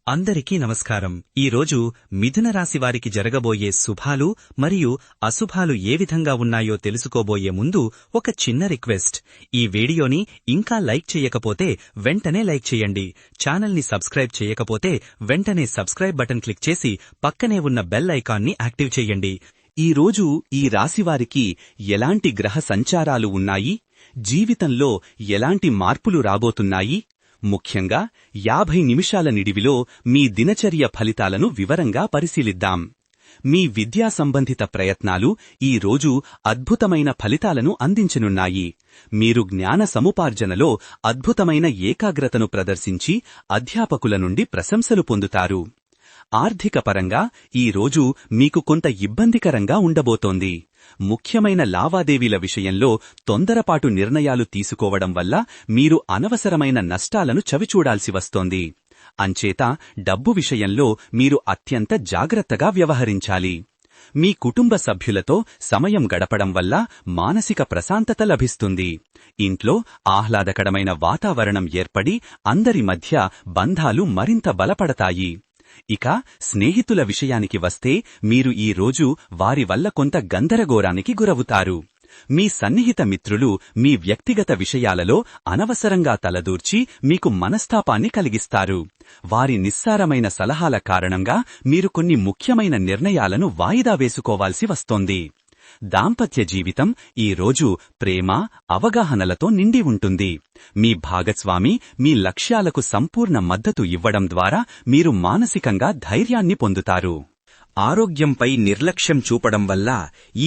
అందరికీ నమస్కారం. ఈరోజు మిథున రాశి వారికి జరగబోయే శుభాలు మరియు అశుభాలు ఏ విధంగా ఉన్నాయో తెలుసుకోబోయే ముందు ఒక చిన్న రిక్వెస్ట్. ఈ వీడియోని ఇంకా లైక్ చేయకపోతే వెంటనే లైక్ చేయండి. ఛానల్ని సబ్స్క్రైబ్ చేయకపోతే వెంటనే సబ్స్క్రైబ్ బటన్ క్లిక్ చేసి పక్కనే ఉన్న బెల్ ఐకాన్ని యాక్టివ్ చేయండి. ఈరోజు ఈ రాశివారికి ఎలాంటి గ్రహ సంచారాలు ఉన్నాయి, జీవితంలో ఎలాంటి మార్పులు రాబోతున్నాయి, ముఖ్యంగా 50 నిమిషాల నిడివిలో మీ దినచర్య ఫలితాలను వివరంగా పరిశీలిద్దాం. మీ విద్యా సంబంధిత ప్రయత్నాలు ఈ రోజు అద్భుతమైన ఫలితాలను అందించనున్నాయి. మీరు జ్ఞాన సముపార్జనలో అద్భుతమైన ఏకాగ్రతను ప్రదర్శించి అధ్యాపకుల నుండి ప్రశంసలు పొందుతారు. ఆర్థికపరంగా ఈ రోజు మీకు కొంత ఇబ్బందికరంగా ఉండబోతోంది. ముఖ్యమైన లావాదేవీల విషయంలో తొందరపాటు నిర్ణయాలు తీసుకోవడం వల్ల మీరు అనవసరమైన నష్టాలను చవిచూడాల్సి వస్తోంది. అంచేత డబ్బు విషయంలో మీరు అత్యంత జాగ్రత్తగా వ్యవహరించాలి. మీ కుటుంబ సభ్యులతో సమయం గడపడం వల్ల మానసిక ప్రశాంతత లభిస్తుంది. ఇంట్లో ఆహ్లాదకరమైన వాతావరణం ఏర్పడి అందరి మధ్య బంధాలు మరింత బలపడతాయి. ఇక స్నేహితుల విషయానికి వస్తే మీరు ఈ రోజు వారి వల్ల కొంత గందరగోళానికి గురవుతారు. మీ సన్నిహిత మిత్రులు మీ వ్యక్తిగత విషయాలలో అనవసరంగా తలదూర్చి మీకు మనస్తాపాన్ని కలిగిస్తారు. వారి నిస్సారమైన సలహాల కారణంగా మీరు కొన్ని ముఖ్యమైన నిర్ణయాలను వాయిదా వేసుకోవాల్సి వస్తోంది. దాంపత్య జీవితం ఈ రోజు ప్రేమ, అవగాహనలతో నిండి ఉంటుంది. మీ భాగస్వామి మీ లక్ష్యాలకు సంపూర్ణ మద్దతు ఇవ్వడం ద్వారా మీరు మానసికంగా ధైర్యాన్ని పొందుతారు. ఆరోగ్యంపై నిర్లక్ష్యం చూపడం వల్ల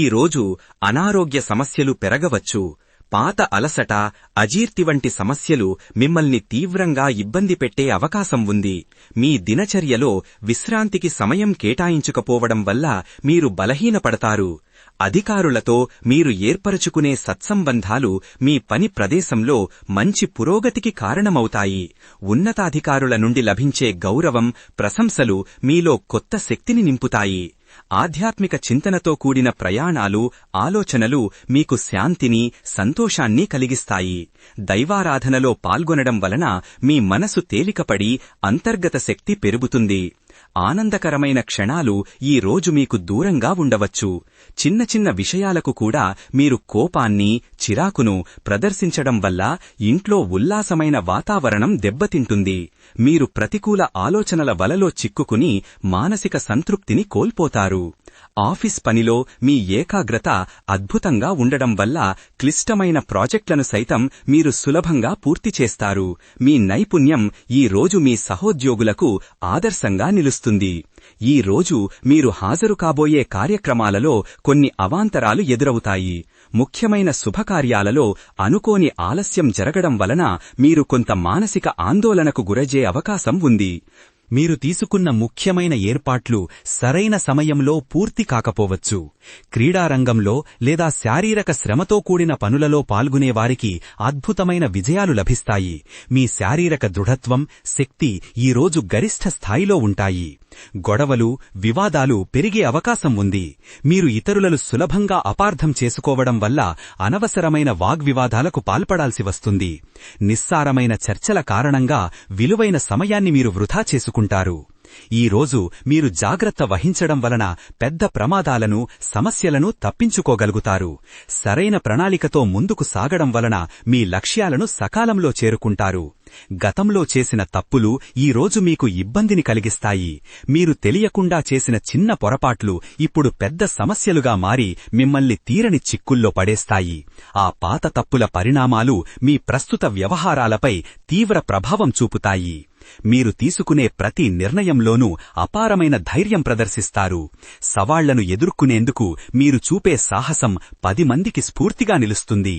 ఈ రోజు అనారోగ్య సమస్యలు పెరగవచ్చు. పాత అలసట, అజీర్తి వంటి సమస్యలు మిమ్మల్ని తీవ్రంగా ఇబ్బంది పెట్టే అవకాశం ఉంది. మీ దినచర్యలో విశ్రాంతికి సమయం కేటాయించకపోవడం వల్ల మీరు బలహీనపడతారు. అధికారులతో మీరు ఏర్పరచుకునే సత్సంబంధాలు మీ పని ప్రదేశంలో మంచి పురోగతికి కారణమవుతాయి. ఉన్నతాధికారుల నుండి లభించే గౌరవం, ప్రశంసలు మీలో కొత్త శక్తిని నింపుతాయి. ఆధ్యాత్మిక చింతనతో కూడిన ప్రయాణాలు, ఆలోచనలు మీకు శాంతిని, సంతోషాన్ని కలిగిస్తాయి. దైవారాధనలో పాల్గొనడం వలన మీ మనసు తేలికపడి అంతర్గత శక్తి పెరుగుతుంది. ఆనందకరమైన క్షణాలు ఈ రోజు మీకు దూరంగా ఉండవచ్చు. చిన్న చిన్న విషయాలకు కూడా మీరు కోపాన్ని, చిరాకును ప్రదర్శించడం వల్ల ఇంట్లో ఉల్లాసమైన వాతావరణం దెబ్బతింటుంది. మీరు ప్రతికూల ఆలోచనల వలలో చిక్కుకుని మానసిక సంతృప్తిని కోల్పోతారు. ఆఫీస్ పనిలో మీ ఏకాగ్రత అద్భుతంగా ఉండడం వల్ల క్లిష్టమైన ప్రాజెక్టులను సైతం మీరు సులభంగా పూర్తి చేస్తారు. మీ నైపుణ్యం ఈ రోజు మీ సహోద్యోగులకు ఆదర్శంగా నిలుస్తుంది. ఈ రోజు మీరు హాజరు కాబోయే కార్యక్రమాలలో కొన్ని అవాంతరాలు ఎదురవుతాయి. ముఖ్యమైన శుభకార్యాలలో అనుకోని ఆలస్యం జరగడం వలన మీరు కొంత మానసిక ఆందోళనకు గురయ్యే అవకాశం ఉంది. మీరు తీసుకున్న ముఖ్యమైన ఏర్పాట్లు సరైన సమయంలో పూర్తి కాకపోవచ్చు. క్రీడారంగంలో లేదా శారీరక శ్రమతో కూడిన పనులలో పాల్గొనేవారికి అద్భుతమైన విజయాలు లభిస్తాయి. మీ శారీరక దృఢత్వం, శక్తి ఈ రోజు గరిష్ఠ స్థాయిలో ఉంటాయి. గొడవలు, వివాదాలు పెరిగే అవకాశం ఉంది. మీరు ఇతరులను సులభంగా అపార్థం చేసుకోవడం వల్ల అనవసరమైన వాగ్వివాదాలకు పాల్పడాల్సి వస్తుంది. నిస్సారమైన చర్చల కారణంగా విలువైన సమయాన్ని మీరు వృధా చేసుకుంటారు. ఈ రోజు మీరు జాగ్రత్త వహించడం వలన పెద్ద ప్రమాదాలను, సమస్యలను తప్పించుకోగలుగుతారు. సరైన ప్రణాళికతో ముందుకు సాగడం వలన మీ లక్ష్యాలను సకాలంలో చేరుకుంటారు. గతంలో చేసిన తప్పులు ఈ రోజు మీకు ఇబ్బందిని కలిగిస్తాయి. మీరు తెలియకుండా చేసిన చిన్న పొరపాట్లు ఇప్పుడు పెద్ద సమస్యలుగా మారి మిమ్మల్ని తీరని చిక్కుల్లో పడేస్తాయి. ఆ పాత తప్పుల పరిణామాలు మీ ప్రస్తుత వ్యవహారాలపై తీవ్ర ప్రభావం చూపుతాయి. మీరు తీసుకునే ప్రతి నిర్ణయంలోనూ అపారమైన ధైర్యం ప్రదర్శిస్తారు. సవాళ్లను ఎదుర్కొనేందుకు మీరు చూపే సాహసం 10 మందికి స్ఫూర్తిగా నిలుస్తుంది.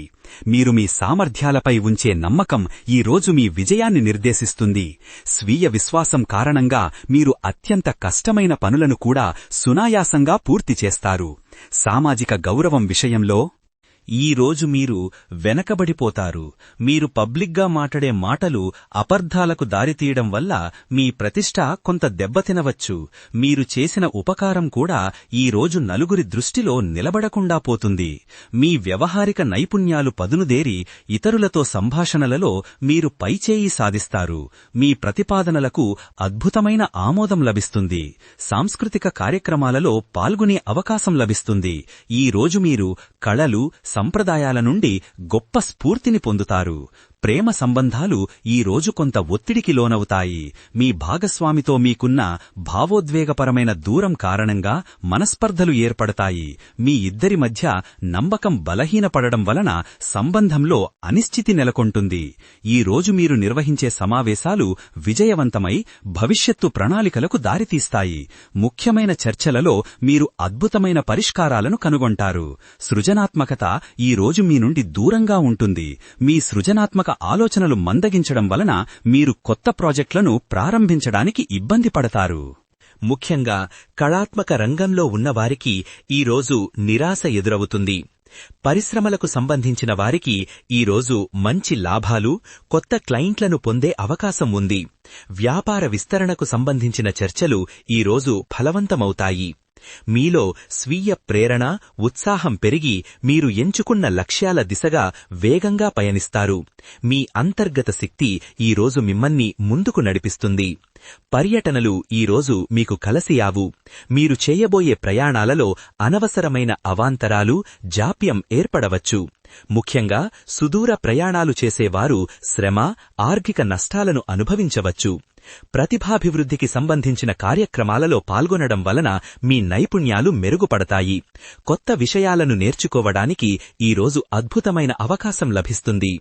మీరు మీ సామర్థ్యాలపై ఉంచే నమ్మకం ఈ రోజు మీ విజయాన్ని నిర్దేశిస్తుంది. స్వీయ విశ్వాసం కారణంగా మీరు అత్యంత కష్టమైన పనులను కూడా సునాయాసంగా పూర్తి చేస్తారు. సామాజిక గౌరవం విషయంలో ఈ రోజు మీరు వెనకబడిపోతారు. మీరు పబ్లిక్గా మాట్లాడే మాటలు అపార్థాలకు దారితీయడం వల్ల మీ ప్రతిష్ట కొంత దెబ్బతినవచ్చు. మీరు చేసిన ఉపకారం కూడా ఈ రోజు నలుగురి దృష్టిలో నిలబడకుండా పోతుంది. మీ వ్యవహారిక నైపుణ్యాలు పదునుదేరి ఇతరులతో సంభాషణలలో మీరు పైచేయి సాధిస్తారు. మీ ప్రతిపాదనలకు అద్భుతమైన ఆమోదం లభిస్తుంది. సాంస్కృతిక కార్యక్రమాలలో పాల్గొనే అవకాశం లభిస్తుంది. ఈ రోజు మీరు కళలు, సంప్రదాయాల నుండి గొప్ప స్ఫూర్తిని పొందుతారు. ప్రేమ సంబంధాలు ఈ రోజు కొంత ఒత్తిడికి లోనవుతాయి. మీ భాగస్వామితో మీకున్న భావోద్వేగపరమైన దూరం కారణంగా మనస్పర్ధలు ఏర్పడతాయి. మీ ఇద్దరి మధ్య నమ్మకం బలహీనపడడం వలన సంబంధంలో అనిశ్చితి నెలకొంటుంది. ఈ రోజు మీరు నిర్వహించే సమావేశాలు విజయవంతమై భవిష్యత్తు ప్రణాళికలకు దారితీస్తాయి. ముఖ్యమైన చర్చలలో మీరు అద్భుతమైన పరిష్కారాలను కనుగొంటారు. సృజనాత్మకత ఈ రోజు మీ నుండి దూరంగా ఉంటుంది. మీ సృజనాత్మక ఆలోచనలు మందగించడం వలన మీరు కొత్త ప్రాజెక్టులను ప్రారంభించడానికి ఇబ్బంది పడతారు. ముఖ్యంగా కళాత్మక రంగంలో ఉన్నవారికి ఈరోజు నిరాశ ఎదురవుతుంది. పరిశ్రమలకు సంబంధించిన వారికి ఈరోజు మంచి లాభాలు, కొత్త క్లయింట్లను పొందే అవకాశం ఉంది. వ్యాపార విస్తరణకు సంబంధించిన చర్చలు ఈరోజు ఫలవంతమవుతాయి. మీలో స్వీయ ప్రేరణ, ఉత్సాహం పెరిగి మీరు ఎంచుకున్న లక్ష్యాల దిశగా వేగంగా పయనిస్తారు. మీ అంతర్గత శక్తి ఈరోజు మిమ్మల్ని ముందుకు నడిపిస్తుంది. పర్యటనలు ఈరోజు మీకు కలసియావు. మీరు చేయబోయే ప్రయాణాలలో అనవసరమైన అవాంతరాలు, జాప్యం ఏర్పడవచ్చు. ముఖ్యంగా సుదూర ప్రయాణాలు చేసేవారు శ్రమ, ఆర్థిక నష్టాలను అనుభవించవచ్చు. ప్రతిభాభివృద్ధికి సంబంధించిన కార్యక్రమాలలో పాల్గొనడం వలన మీ నైపుణ్యాలు మెరుగుపడతాయి. కొత్త విషయాలను నేర్చుకోవడానికి ఈరోజు అద్భుతమైన అవకాశం లభిస్తుంది.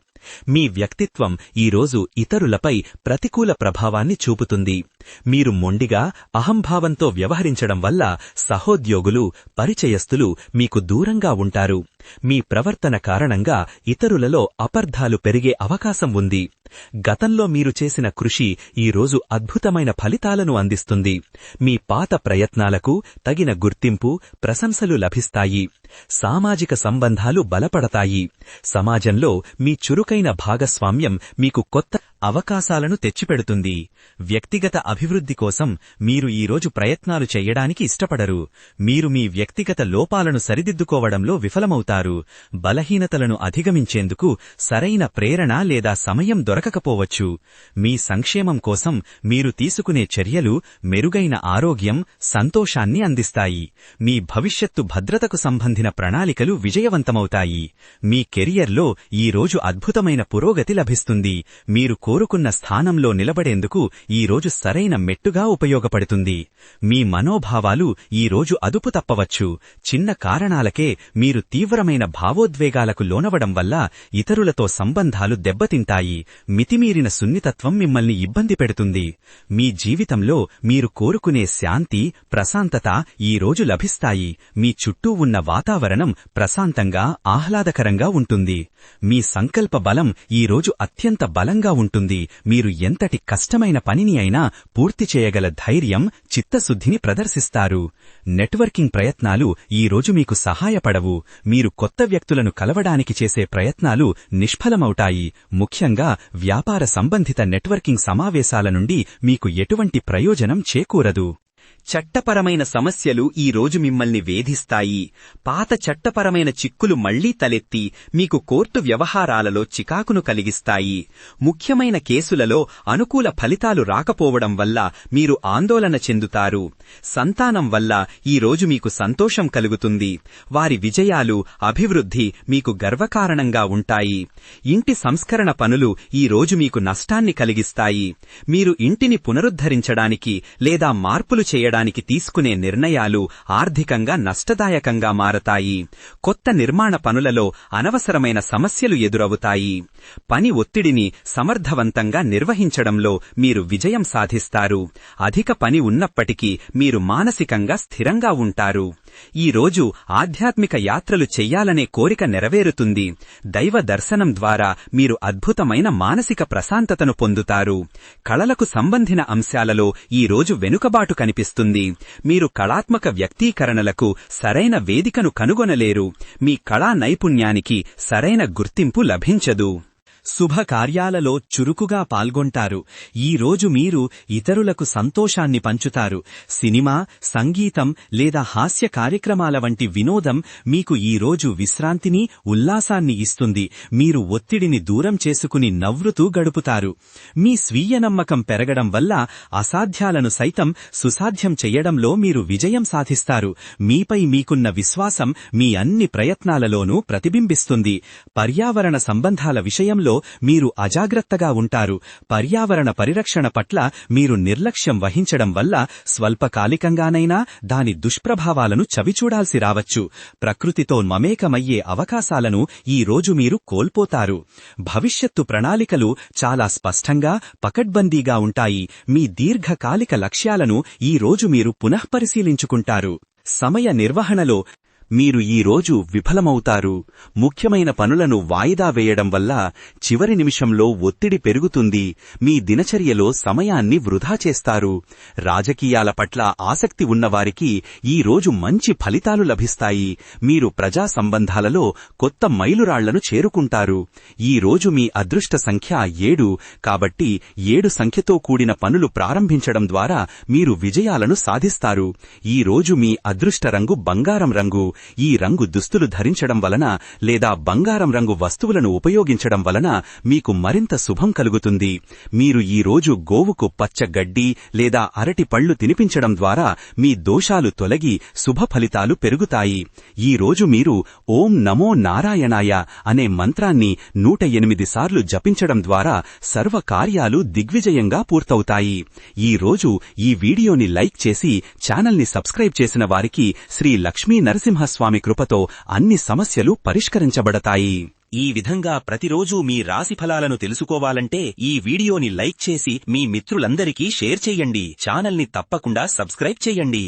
మీ వ్యక్తిత్వం ఈరోజు ఇతరులపై ప్రతికూల ప్రభావాన్ని చూపుతుంది. మీరు మొండిగా, అహంభావంతో వ్యవహరించడం వల్ల సహోద్యోగులు, పరిచయస్తులు మీకు దూరంగా ఉంటారు. మీ ప్రవర్తన కారణంగా ఇతరులలో అపార్థాలు పెరిగే అవకాశం ఉంది. గతంలో మీరు చేసిన కృషి ఈరోజు అద్భుతమైన ఫలితాలను అందిస్తుంది. మీ పాత ప్రయత్నాలకు తగిన గుర్తింపు, ప్రశంసలు లభిస్తాయి. సామాజిక సంబంధాలు బలపడతాయి. సమాజంలో మీ చురుకైన భాగస్వామ్యం మీకు కొత్త అవకాశాలను తెచ్చిపెడుతుంది. వ్యక్తిగత అభివృద్ధి కోసం మీరు ఈరోజు ప్రయత్నాలు చెయ్యడానికి ఇష్టపడరు. మీరు మీ వ్యక్తిగత లోపాలను సరిదిద్దుకోవడంలో విఫలమవుతారు. బలహీనతలను అధిగమించేందుకు సరైన ప్రేరణ లేదా సమయం దొరకకపోవచ్చు. మీ సంక్షేమం కోసం మీరు తీసుకునే చర్యలు మెరుగైన ఆరోగ్యం, సంతోషాన్ని అందిస్తాయి. మీ భవిష్యత్తు భద్రతకు సంబంధించిన ప్రణాళికలు విజయవంతమవుతాయి. మీ కెరియర్లో ఈరోజు అద్భుతమైన పురోగతి లభిస్తుంది. మీరు కోరుకున్న స్థానంలో నిలబడేందుకు ఈరోజు సరైన మెట్టుగా ఉపయోగపడుతుంది. మీ మనోభావాలు ఈరోజు అదుపు తప్పవచ్చు. చిన్న కారణాలకే మీరు తీవ్రమైన భావోద్వేగాలకు లోనవడం వల్ల ఇతరులతో సంబంధాలు దెబ్బతింటాయి. మితిమీరిన సున్నితత్వం మిమ్మల్ని ఇబ్బంది పెడుతుంది. మీ జీవితంలో మీరు కోరుకునే శాంతి, ప్రశాంతత ఈరోజు లభిస్తాయి. మీ చుట్టూ ఉన్న వాతావరణం ప్రశాంతంగా, ఆహ్లాదకరంగా ఉంటుంది. మీ సంకల్ప బలం ఈరోజు అత్యంత బలంగా ఉంటుంది. మీరు ఎంతటి కష్టమైన పనిని అయినా పూర్తి చేయగల ధైర్యం, చిత్తశుద్ధిని ప్రదర్శిస్తారు. నెట్వర్కింగ్ ప్రయత్నాలు ఈరోజు మీకు సహాయపడవు. మీరు కొత్త వ్యక్తులను కలవడానికి చేసే ప్రయత్నాలు నిష్ఫలమవుతాయి. ముఖ్యంగా వ్యాపార సంబంధిత నెట్వర్కింగ్ సమావేశాల నుండి మీకు ఎటువంటి ప్రయోజనం చేకూరదు. చట్టపరమైన సమస్యలు ఈ రోజు మిమ్మల్ని వేధిస్తాయి. పాత చట్టపరమైన చిక్కులు మళ్లీ తలెత్తి మీకు కోర్టు వ్యవహారాలలో చికాకును కలిగిస్తాయి. ముఖ్యమైన కేసులలో అనుకూల ఫలితాలు రాకపోవడం వల్ల మీరు ఆందోళన చెందుతారు. సంతానం వల్ల ఈ రోజు మీకు సంతోషం కలుగుతుంది. వారి విజయాలు, అభివృద్ధి మీకు గర్వకారణంగా ఉంటాయి. ఇంటి సంస్కరణ పనులు ఈ రోజు మీకు నష్టాన్ని కలిగిస్తాయి. మీరు ఇంటిని పునరుద్ధరించడానికి లేదా మార్పులు చేయడానికి తీసుకునే నిర్ణయాలు ఆర్థికంగా నష్టదాయకంగా మారతాయి. కొత్త నిర్మాణ పనులలో అనవసరమైన సమస్యలు ఎదురవుతాయి. పని ఒత్తిడిని సమర్థవంతంగా నిర్వహించడంలో మీరు విజయం సాధిస్తారు. అధిక పని ఉన్నప్పటికీ మీరు మానసికంగా స్థిరంగా ఉంటారు. ఈ రోజు ఆధ్యాత్మిక యాత్రలు చెయ్యాలనే కోరిక నెరవేరుతుంది. దైవ దర్శనం ద్వారా మీరు అద్భుతమైన మానసిక ప్రశాంతతను పొందుతారు. కళలకు సంబంధిన అంశాలలో ఈ రోజు వెనుకబాటు కనిపిస్తుంది. మీరు కళాత్మక వ్యక్తీకరణలకు సరైన వేదికను కనుగొనలేరు. మీ కళా నైపుణ్యానికి సరైన గుర్తింపు లభించదు. శుభకార్యాలలో చురుకుగా పాల్గొంటారు. ఈ రోజు మీరు ఇతరులకు సంతోషాన్ని పంచుతారు. సినిమా, సంగీతం లేదా హాస్య కార్యక్రమాల వంటి వినోదం మీకు ఈ రోజు విశ్రాంతిని, ఉల్లాసాన్ని ఇస్తుంది. మీరు ఒత్తిడిని దూరం చేసుకుని నవ్వుతూ గడుపుతారు. మీ స్వీయ నమ్మకం పెరగడం వల్ల అసాధ్యాలను సైతం సుసాధ్యం చెయ్యడంలో మీరు విజయం సాధిస్తారు. మీపై మీకున్న విశ్వాసం మీ అన్ని ప్రయత్నాలలోనూ ప్రతిబింబిస్తుంది. పర్యావరణ సంబంధాల విషయంలో మీరు అజాగ్రత్తగా ఉంటారు. పర్యావరణ పరిరక్షణ పట్ల మీరు నిర్లక్ష్యం వహించడం వల్ల స్వల్పకాలికంగానైనా దాని దుష్ప్రభావాలను చవిచూడాల్సి రావచ్చు. ప్రకృతితో మమేకమయ్యే అవకాశాలను ఈ రోజు మీరు కోల్పోతారు. భవిష్యత్తు ప్రణాళికలు చాలా స్పష్టంగా, పకడ్బందీగా ఉంటాయి. మీ దీర్ఘకాలిక లక్ష్యాలను ఈ రోజు మీరు పునఃపరిశీలించుకుంటారు. సమయ నిర్వహణలో మీరు ఈ రోజు విఫలమవుతారు. ముఖ్యమైన పనులను వాయిదా వేయడం వల్ల చివరి నిమిషంలో ఒత్తిడి పెరుగుతుంది. మీ దినచర్యలో సమయాన్ని వృధా చేస్తారు. రాజకీయాల పట్ల ఆసక్తి ఉన్నవారికి ఈ రోజు మంచి ఫలితాలు లభిస్తాయి. మీరు ప్రజా సంబంధాలలో కొత్త మైలురాళ్లను చేరుకుంటారు. ఈ రోజు మీ అదృష్ట సంఖ్య 7 కాబట్టి 7 సంఖ్యతో కూడిన పనులు ప్రారంభించడం ద్వారా మీరు విజయాలను సాధిస్తారు. ఈ రోజు మీ అదృష్ట రంగు బంగారం రంగు. ఈ రంగు దుస్తులు ధరించడం వలన లేదా బంగారం రంగు వస్తువులను ఉపయోగించడం వలన మీకు మరింత శుభం కలుగుతుంది. మీరు ఈ రోజు గోవుకు పచ్చ గడ్డి లేదా అరటి పళ్లు తినిపించడం ద్వారా మీ దోషాలు తొలగి శుభ ఫలితాలు పెరుగుతాయి. ఈ రోజు మీరు ఓం నమో నారాయణాయ అనే మంత్రాన్ని 108 సార్లు జపించడం ద్వారా సర్వ కార్యాలు దిగ్విజయంగా పూర్తవుతాయి. ఈ రోజు ఈ వీడియోని లైక్ చేసి ఛానల్ని సబ్స్క్రైబ్ చేసిన వారికి శ్రీ లక్ష్మీ నరసింహస్వామి కృపతో అన్ని సమస్యలు పరిష్కరించబడతాయి. ఈ విధంగా ప్రతిరోజూ మీ రాశిఫలాలను తెలుసుకోవాలంటే ఈ వీడియోని లైక్ చేసి మీ మిత్రులందరికీ షేర్ చెయ్యండి. ఛానల్ని తప్పకుండా సబ్స్క్రైబ్ చెయ్యండి.